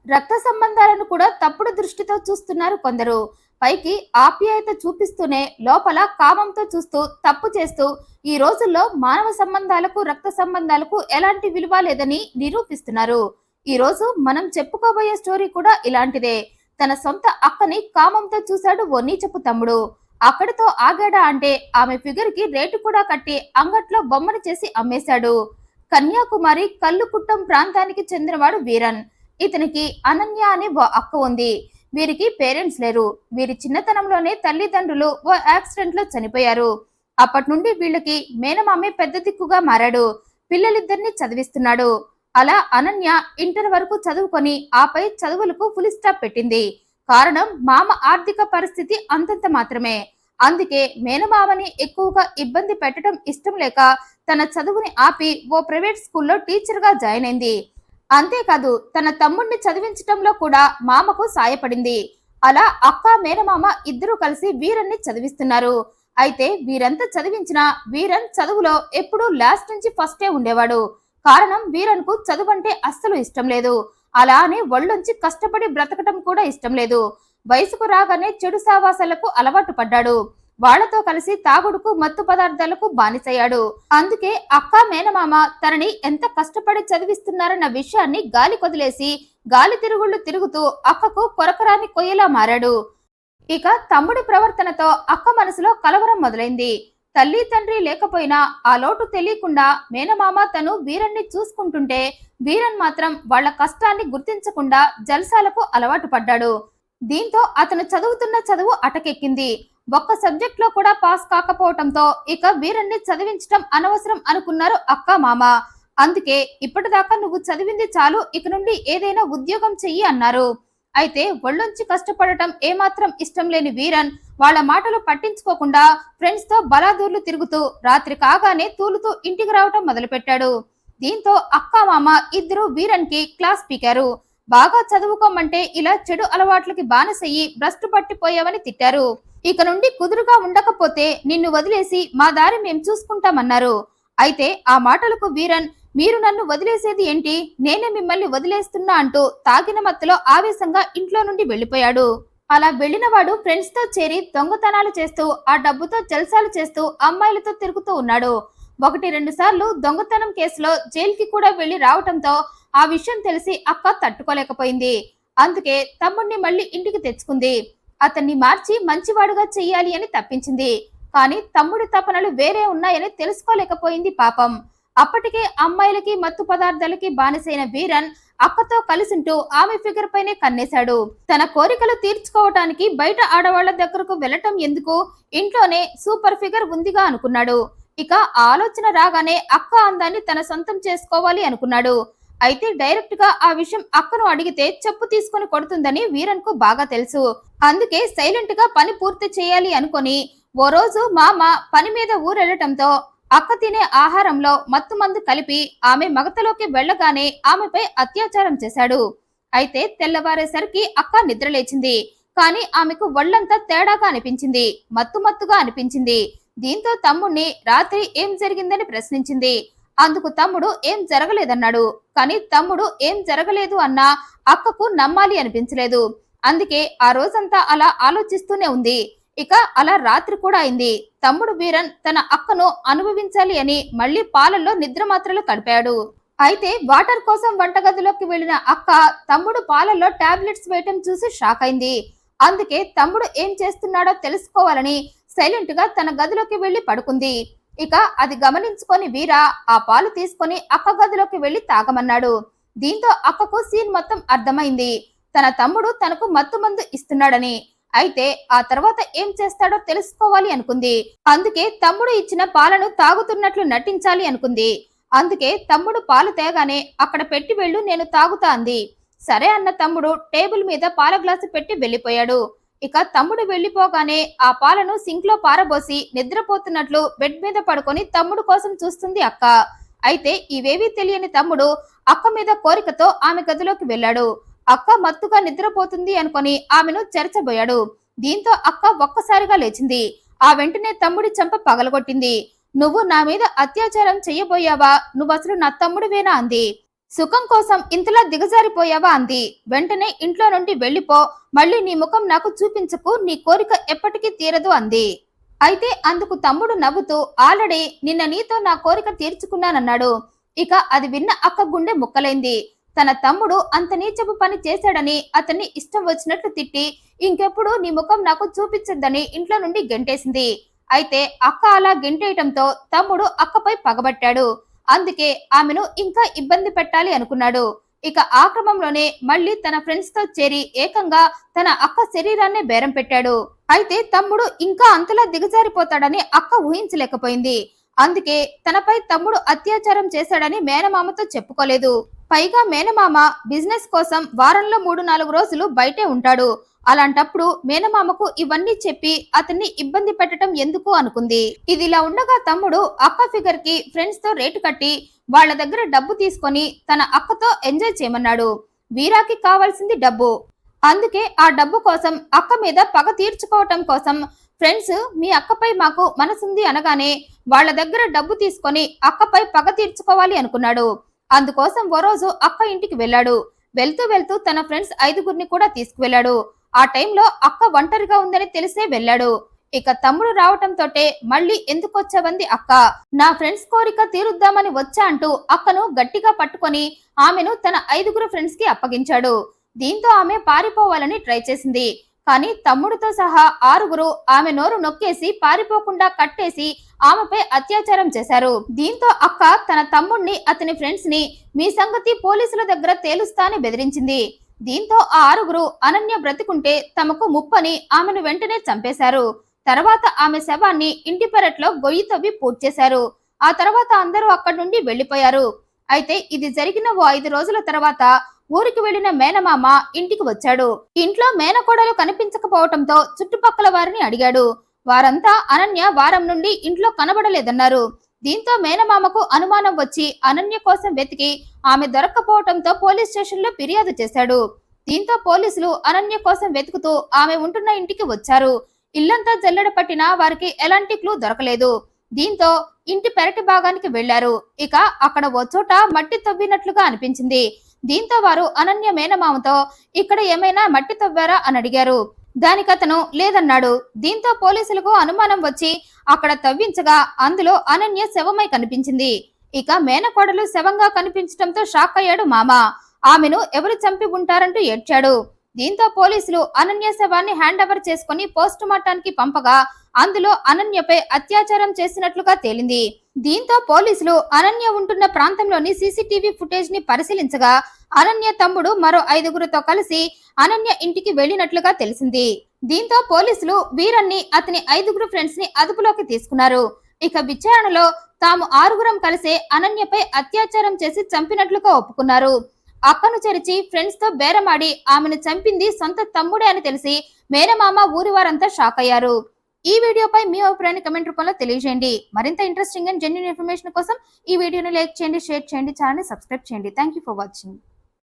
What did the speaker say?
రక్త సంబంధాలను కూడా తప్పుడు దృష్టితో చూస్తున్నారు కొందరు. పైకి ఆప్యాయత చూపిస్తూనే లోపల కామంతో చూస్తూ తప్పు చేస్తూ ఈ రోజుల్లో మానవ సంబంధాలకు రక్త సంబంధాలకు ఎలాంటి విలువ లేదని నిరూపిస్తున్నారు. ఈ రోజు మనం చెప్పుకోబోయే స్టోరీ కూడా ఇలాంటిదే. తన సొంత అక్కని కామంతో చూశాడు ఓ నీచపు తమ్ముడు. అక్కడితో ఆగాడా అంటే ఆమె ఫిగర్ కి రేటు కూడా కట్టి అంగట్లో బొమ్మను చేసి అమ్మేశాడు. కన్యాకుమారి కల్లుకుట్టం ప్రాంతానికి చెందినవాడు వీరన్. ఇతనికి అనన్య అనే ఓ అక్క ఉంది. వీరికి పేరెంట్స్ లేరు. వీరి చిన్నతనంలోనే తల్లిదండ్రులు ఓ యాక్సిడెంట్ లో చనిపోయారు. అప్పటి నుండి వీళ్ళకి మేనమామే పెద్ద దిక్కుగా మారాడు. పిల్లలిద్దరిని చదివిస్తున్నాడు. అలా అనన్య ఇంటర్ వరకు చదువుకొని ఆపై చదువులకు ఫుల్ స్టాప్ పెట్టింది. కారణం మామ ఆర్థిక పరిస్థితి అంతంత మాత్రమే. అందుకే మేనమామని ఎక్కువగా ఇబ్బంది పెట్టడం ఇష్టం లేక తన చదువుని ఆపి ఓ ప్రైవేట్ స్కూల్లో టీచర్ గా జాయిన్ అయింది. అంతేకాదు తన తమ్ముణ్ణి చదివించటంలో కూడా మామకు సాయపడింది. అలా అక్క మేనమామ ఇద్దరూ కలిసి వీరన్ని చదివిస్తున్నారు. అయితే వీరంతా చదివించిన వీరన్ చదువులో ఎప్పుడూ లాస్ట్ నుంచి ఫస్టే ఉండేవాడు. కారణం వీరన్ కు చదువంటే అస్సలు ఇష్టం లేదు. అలా అని ఒళ్ళొంచి కష్టపడి బ్రతకటం కూడా ఇష్టం లేదు. వయసుకు రాగానే చెడు సావాసాలకు అలవాటు పడ్డాడు. వాళ్లతో కలిసి తాగుడుకు మత్తు పదార్థాలకు బానిసయ్యాడు. అందుకే అక్క మేనమామ తనని ఎంత కష్టపడి చదివిస్తున్నారన్న విషయాన్ని గాలి కొదిలేసి గాలి తిరుగుళ్ళు తిరుగుతూ అక్కకు కొరకరాని కొయ్యలా మారాడు. ఇక తమ్ముడి ప్రవర్తనతో అక్క మనసులో కలవరం మొదలైంది. తల్లి తండ్రి లేకపోయినా ఆ లోటు తెలియకుండా మేనమామ తను వీరన్ని చూసుకుంటుంటే వీరన్ మాత్రం వాళ్ల కష్టాన్ని గుర్తించకుండా జల్సాలకు అలవాటు పడ్డాడు. దీంతో అతను చదువుతున్న చదువు అటకెక్కింది. ఒక్క సబ్జెక్ట్ లో కూడా పాస్ కాకపోవటంతో ఇక వీరన్ని చదివించటం అనవసరం అనుకున్నారు అక్క మామ. అందుకే ఇప్పటిదాకా నువ్వు చదివింది చాలు, ఇక నుండి ఏదైనా ఉద్యోగం చెయ్యి అన్నారు. అయితే ఒళ్ళొంచి కష్టపడటం ఏమాత్రం ఇష్టం లేని వీరన్ వాళ్ళ మాటలు పట్టించుకోకుండా ఫ్రెండ్స్ తో బలాదూర్లు తిరుగుతూ రాత్రి కాగానే తూలుతూ ఇంటికి రావటం మొదలుపెట్టాడు. దీంతో అక్క మామ ఇద్దరు వీరన్ కి క్లాస్ పీకారు. బాగా చదువుకోమంటే ఇలా చెడు అలవాట్లకి బానిసయ్యి భ్రష్టు పట్టిపోయావని తిట్టారు. ఇక నుండి కుదురుగా ఉండకపోతే నిన్ను వదిలేసి మా దారి మేం చూసుకుంటామన్నారు. అయితే ఆ మాటలకు వీరన్, మీరు నన్ను వదిలేసేది ఏంటి, నేనే మిమ్మల్ని వదిలేస్తున్నా అంటూ తాగిన మత్తులో ఆవేశంగా ఇంట్లో నుండి వెళ్లిపోయాడు. అలా వెళ్లినవాడు ఫ్రెండ్స్ తో చేరి దొంగతనాలు చేస్తూ ఆ డబ్బుతో జల్సాలు చేస్తూ అమ్మాయిలతో తిరుగుతూ ఉన్నాడు. 1-2 సార్లు దొంగతనం కేసులో జైలుకి కూడా వెళ్లి రావటంతో ఆ విషయం తెలిసి అక్క తట్టుకోలేకపోయింది. అందుకే తమ్ముణ్ణి మళ్ళీ ఇంటికి తెచ్చుకుంది. అతన్ని మార్చి మంచివాడుగా చెయ్యాలి అని తప్పించింది. కానీ తమ్ముడి తపనలు వేరే ఉన్నాయని తెలుసుకోలేకపోయింది పాపం. అప్పటికే అమ్మాయిలకి మత్తు పదార్థాలకి బానిసైన వీరన్ అక్కతో కలిసింటూ ఆమె ఫిగర్ పైనే కన్నేశాడు. తన కోరికలు తీర్చుకోవటానికి బయట ఆడవాళ్ల దగ్గరకు వెళ్లటం ఎందుకు, ఇంట్లోనే సూపర్ ఫిగర్ ఉందిగా అనుకున్నాడు. ఇక ఆలోచన రాగానే అక్క అందాన్ని తన సొంతం చేసుకోవాలి అనుకున్నాడు. అయితే డైరెక్ట్ గా ఆ విషయం అక్కను అడిగితే చెప్పు తీసుకొని కొడుతుందని వీరన్ కు బాగా తెలుసు. అందుకే సైలెంట్ గా పని పూర్తి చేయాలి అనుకొని ఓ రోజు మామ పని మీద ఊరెళ్లటంతో అక్క తినే ఆహారంలో మత్తు మందు కలిపి ఆమె మగతలోకి వెళ్లగానే ఆమెపై అత్యాచారం చేశాడు. అయితే తెల్లవారేసరికి అక్క నిద్రలేచింది. కానీ ఆమెకు ఒళ్లంతా తేడాగా అనిపించింది, మత్తుగా అనిపించింది. దీంతో తమ్ముణ్ణి రాత్రి ఏం జరిగిందని ప్రశ్నించింది. అందుకు తమ్ముడు ఏం జరగలేదన్నాడు. కానీ తమ్ముడు ఏం జరగలేదు అన్నా అక్కకు నమ్మాలి అనిపించలేదు. అందుకే ఆ రోజంతా అలా ఆలోచిస్తూనే ఉంది. ఇక అలా రాత్రి కూడా అయింది. తమ్ముడు వీరన్ తన అక్కను అనుభవించాలి అని మళ్లీ పాలల్లో నిద్ర మాత్రలు కడిపాడు. అయితే వాటర్ కోసం వంటగదిలోకి వెళ్లిన అక్క తమ్ముడు పాలల్లో టాబ్లెట్స్ వేయటం చూసి షాక్ అయింది. అందుకే తమ్ముడు ఏం చేస్తున్నాడో తెలుసుకోవాలని సైలెంట్ గా తన గదిలోకి వెళ్లి పడుకుంది. ఇక అది గమనించుకొని వీర ఆ పాలు తీసుకొని అక్క గదిలోకి వెళ్లి తాగమన్నాడు. దీంతో అక్కకు సీన్ మొత్తం అర్థమైంది. తన తమ్ముడు తనకు మత్తు మందు ఇస్తున్నాడని. అయితే ఆ తర్వాత ఏం చేస్తాడో తెలుసుకోవాలి అనుకుంది. అందుకే తమ్ముడు ఇచ్చిన పాలను తాగుతున్నట్లు నటించాలి అనుకుంది. అందుకే తమ్ముడు పాలు తేగానే అక్కడ పెట్టి వెళ్ళు, నేను తాగుతా అంది. సరే అన్న తమ్ముడు టేబుల్ మీద పాల గ్లాసు పెట్టి వెళ్లిపోయాడు. ఇక తమ్ముడు వెళ్లిపోగానే ఆ పాలను సింక్ లో పారబోసి నిద్రపోతున్నట్లు బెడ్ మీద పడుకొని తమ్ముడు కోసం చూస్తుంది అక్క. అయితే ఇవేవీ తెలియని తమ్ముడు అక్క మీద కోరికతో ఆమె గదిలోకి వెళ్లాడు. అక్క మత్తుగా నిద్రపోతుంది అనుకొని ఆమెను చెరచబోయాడు. దీంతో అక్క ఒక్కసారిగా లేచింది. ఆ వెంటనే తమ్ముడి చెంప పగలగొట్టింది. నువ్వు నా మీద అత్యాచారం చెయ్యబోయావా, నువ్వసలు నా తమ్ముడివేనా అంది. సుఖం కోసం ఇంతలా దిగజారిపోయావా అంది. వెంటనే ఇంట్లో నుండి వెళ్ళిపో, మళ్ళీ నీ ముఖం నాకు చూపించకు, నీ కోరిక ఎప్పటికీ తీరదు అంది. అయితే అందుకు తమ్ముడు నవ్వుతూ ఆల్రెడీ నిన్న నీతో నా కోరిక తీర్చుకున్నానన్నాడు. ఇక అది విన్న అక్క గుండె ముక్కలైంది. తన తమ్ముడు అంత నీచపు పని చేశాడని అతన్ని ఇష్టం వచ్చినట్లు తిట్టి ఇంకెప్పుడు నీ ముఖం నాకు చూపించద్దని ఇంట్లో నుండి గెంటేసింది. అయితే అక్క అలా గెంటేయటంతో తమ్ముడు అక్కపై పగబట్టాడు. అందుకే ఆమెను ఇంకా ఇబ్బంది పెట్టాలి అనుకున్నాడు. ఇక ఆ క్రమంలోనే మళ్ళీ తన ఫ్రెండ్స్ తో చేరి ఏకంగా తన అక్క శరీరాన్నే బేరం పెట్టాడు. అయితే తమ్ముడు ఇంకా అంతలా దిగజారిపోతాడని అక్క ఊహించలేకపోయింది. అందుకే తనపై తమ్ముడు అత్యాచారం చేశాడని మేనమామతో చెప్పుకోలేదు. పైగా మేనమామ బిజినెస్ కోసం వారంలో 3-4 రోజులు బయటే ఉంటాడు. అలాంటప్పుడు మేనమామకు ఇవన్నీ చెప్పి అతన్ని ఇబ్బంది పెట్టడం ఎందుకు అనుకుంది. ఇదిలా ఉండగా తమ్ముడు అక్క ఫిగర్ కి ఫ్రెండ్స్ తో రేటు కట్టి వాళ్ళ దగ్గర డబ్బు తీసుకొని తన అక్కతో ఎంజాయ్ చేయమన్నాడు. వీరాకి కావాల్సింది డబ్బు. అందుకే ఆ డబ్బు కోసం అక్క మీద పగ తీర్చుకోవటం కోసం ఫ్రెండ్స్ మీ అక్కపై మాకు మనసుంది అనగానే వాళ్ళ దగ్గర డబ్బు తీసుకొని అక్కపై పగ తీర్చుకోవాలి అనుకున్నాడు. అందుకోసం ఓ రోజు అక్క ఇంటికి వెళ్ళాడు. వెళ్తూ వెళ్తూ తన ఫ్రెండ్స్ 5గురిని కూడా తీసుకువెళ్ళాడు. ఆ టైంలో అక్క ఒంటరిగా ఉందని తెలిసే వెళ్ళాడు. ఇక తమ్ముడు రావటంతోటే మళ్ళీ ఎందుకొచ్చావంది అక్క. నా ఫ్రెండ్స్ కోరిక తీరుద్దామని వచ్చా అంటూ అక్కను గట్టిగా పట్టుకొని ఆమెను తన 5గురు ఫ్రెండ్స్ కి అప్పగించాడు. దీంతో ఆమె పారిపోవాలని ట్రై చేసింది. కానీ తమ్ముడితో సహా 6గురు ఆమె నోరు నొక్కేసి పారిపోకుండా కట్టేసి ఆమెపై అత్యాచారం చేశారు. దీంతో అక్క తన తమ్ముడిని అతని ఫ్రెండ్స్ ని మీ సంగతి పోలీసుల దగ్గర తేలుస్తా అని బెదిరించింది. దీంతో ఆ 6గురు అనన్య బ్రతికుంటే తమకు ముప్పని ఆమెను వెంటనే చంపేశారు. తర్వాత ఆమె శవాన్ని ఇంటి పెరట్లో గొయ్యి తవ్వి పూడ్చేశారు. ఆ తర్వాత అందరూ అక్కడి నుండి వెళ్లిపోయారు. అయితే ఇది జరిగిన ఓ 5 రోజుల తర్వాత ఊరికి వెళ్లిన మేనమామ ఇంటికి వచ్చాడు. ఇంట్లో మేనకోడలు కనిపించకపోవటంతో చుట్టుపక్కల వారిని అడిగాడు. వారంతా అనన్య వారం నుండి ఇంట్లో కనబడలేదన్నారు. దీంతో మేనమామకు అనుమానం వచ్చి అనన్య కోసం వెతికి ఆమె దొరక్కపోవటంతో పోలీస్ స్టేషన్ లో ఫిర్యాదు చేశాడు. దీంతో పోలీసులు అనన్య కోసం వెతుకుతూ ఆమె ఉంటున్న ఇంటికి వచ్చారు. ఇల్లంతా జల్లెడ పట్టినా వారికి ఎలాంటి క్లూ దొరకలేదు. దీంతో ఇంటి పెరటి భాగానికి వెళ్లారు. ఇక అక్కడ ఓ చోట మట్టి తవ్వినట్లుగా అనిపించింది. దీంతో వారు అనన్య మేనమామతో ఇక్కడ ఏమైనా మట్టి తవ్వారా అని అడిగారు. దానికతను లేదన్నాడు. దీంతో పోలీసులకు అనుమానం వచ్చి అక్కడ తవ్వించగా అందులో అనన్య శవమై కనిపించింది. ఇక మేనకోడలు శవంగా కనిపించడంతో షాక్ అయ్యాడు మామ. ఆమెను ఎవరు చంపి ఉంటారంటూ ఏడ్చాడు. దీంతో పోలీసులు అనన్య శవాన్ని హ్యాండ్ ఓవర్ చేసుకుని పోస్ట్ మార్టానికి పంపగా అందులో అనన్యపై అత్యాచారం చేసినట్లుగా తేలింది. దీంతో పోలీసులు అనన్య ఉంటున్న ప్రాంతంలోని సీసీటీవీ ఫుటేజ్ ని పరిశీలించగా అనన్య తమ్ముడు మరో 5గురితో కలిసి అనన్య ఇంటికి వెళ్లినట్లుగా తెలిసింది. దీంతో పోలీసులు వీరన్ని అతని 5గురు ఫ్రెండ్స్ ని అదుపులోకి తీసుకున్నారు. ఇక విచారణలో తాము 6గురం కలిసే అనన్యపై అత్యాచారం చేసి చంపినట్లుగా ఒప్పుకున్నారు. అక్కను చెరిచి ఫ్రెండ్స్ తో బేరమాడి ఆమెను చంపింది సొంత తమ్ముడే అని తెలిసి మేనమామ ఊరి వారంతా షాక్ అయ్యారు. ఈ వీడియోపై మీ అభిప్రాయాన్ని కమెంట్ రూపంలో తెలియజేయండి. మరింత ఇంట్రెస్టింగ్ అండ్ జెన్యూన్ ఇన్ఫర్మేషన్ కోసం ఈ వీడియోని లైక్ చేయండి, షేర్ చేయండి, ఛానల్ ని సబ్స్క్రైబ్ చేయండి. Thank you for watching.